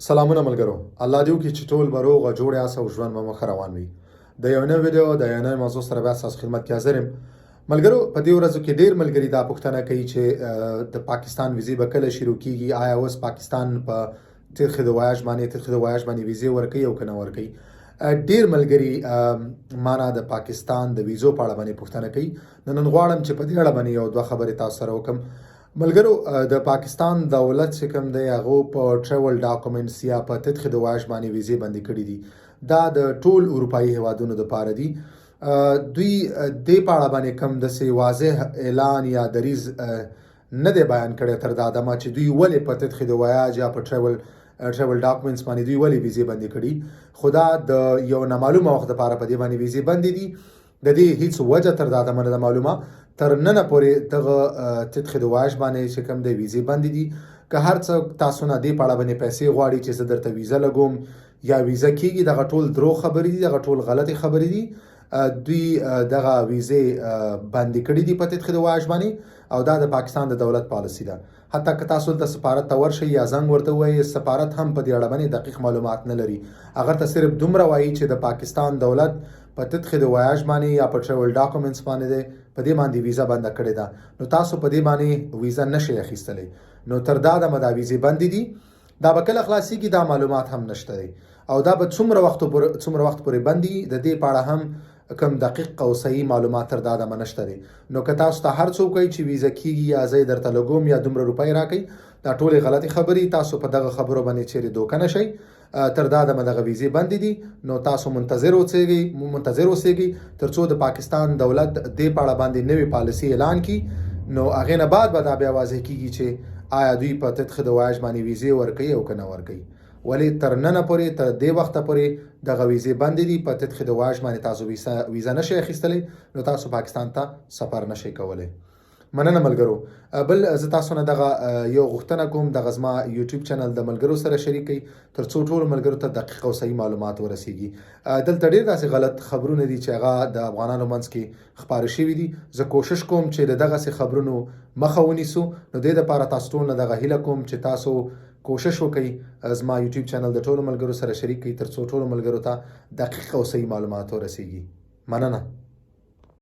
سلامونه ملګرو، الله دې وکړي چې ټول به روغ او جوړ یاست او ژوند به مخ روان وي. د یو نوې ویډیو د یو نوې موضوع سره بیا ستاسو خدمت کې حاضر یم. ملګرو، په دې ورځو کې ډېر ملګري دا پوښتنه کوي چې د پاکستان ویزې به کله شروع کیږي، آیا اوس پاکستان په ترخې د وایاژ باندې ویزې ورکوي او که نه ورکوي. ډېر ملګري مانا د پاکستان د ویزو په اړه باندې پوښتنه کوي. نن غواړم چې په دې اړه باندې یو دوه خبرې تاسو سره وکړم. ملګرو، د پاکستان دولت چې کوم دی هغه په ټریول ډاکومنټس یا په تدخې د وایاژ باندې ویزې بندي کړي دي. دا د ټول اروپایي هیوادونو دپاره دي. دوی دې په اړه باندې کوم داسې واضح اعلان یا دریځ نه دی بیان کړی تر دا دمه چې دوی ولې په تدخې د وایاژ یا په ټریول ډاکومنټس باندې دوی ولې ویزې بندي کړي. خو دا د یو نامعلومه وخت دپاره په دې باندې ویزې بندي دي. د دې هیڅ وجه تر دا دمه نه ده معلومه. تر ننه پورې دغه تدخې د وایاژ باندې چې کوم دی ویزې بندي دي. که هر څه تاسو نه دې په اړه باندې پیسې غواړي چې زه درته ویزه لګوم یا ویزه کېږي، دغه ټول دروغ خبرې دي، دغه ټول غلطې خبرې دي. دوی دغه ویزې بندي کړي دي په تدخې د وایاژ باندې، او دا د پاکستان د دولت پالیسي ده. حتی که تاسو د سفارت ته ورشئ یا زنګ ورته ووایئ، سفارت هم په دې اړه باندې دقیق معلومات نه لري. هغه ته صرف دومره وایي چې د پاکستان دولت په تدخې د وایاژ باندې یا په ټریول ډاکومنټس باندې دی په دې باندې ویزه بنده کړې ده. نو تاسو په دې باندې ویزه نشئ اخیستلی. نو تر دا دمه دا ویزې بندې دي. دا به کله خلاصیږي دا معلومات هم نشته دی، او دا به څومره وخت پورې بندي د دې په اړه هم کوم دقیق او صحیح معلومات تر دا دمه نشته دی. نو که تاسو ته هر څوک وایي چې ویزه کېږي یا زه یې درته لګوم یا دومره روپۍ راکئ، دا ټولې غلطې خبرې. تاسو په دغه خبرو باندې چیرې دوکه نه شئ. تر دا دمه دغه ویزې بندې دي. نو تاسو منتظر اوسئ تر څو د پاکستان دولت دې په اړه باندې نوې پالیسي اعلان کړي. نو هغې نه بعد به دا بیا واضح کېږي چې آیا دوی په تدخې د وایاژ باندې ویزې ورکوي او که نه ورکوي. ولې تر ننه پورې تر دې وخته پورې دغه ویزې بندې دي. په تدخې د وایاژ باندې تاسو ویزه نشئ اخیستلی. نو تاسو پاکستان ته سفر نشئ کولی. مننه ملګرو. بل زه تاسو نه دغه یو غوښتنه کوم، دغه زما یوټیوب چینل د ملګرو سره شریک کړئ تر څو ټولو ملګرو ته دقیق او صحیح معلومات ورسیږي. دلته ډېر داسې غلط خبرونه دي چې هغه د افغانانو منځ کې خپاره شوي دي. زه کوشش کوم چې د دغسې خبرونو مخه ونیسو. نو دې دپاره تاسو ټول نه دغه هیله کوم چې تاسو کوشش وکړئ زما یوټیوب چینل د ټولو ملګرو سره شریک کړئ تر څو ټولو ملګرو ته دقیق او صحیح معلومات ورسیږي. مننه.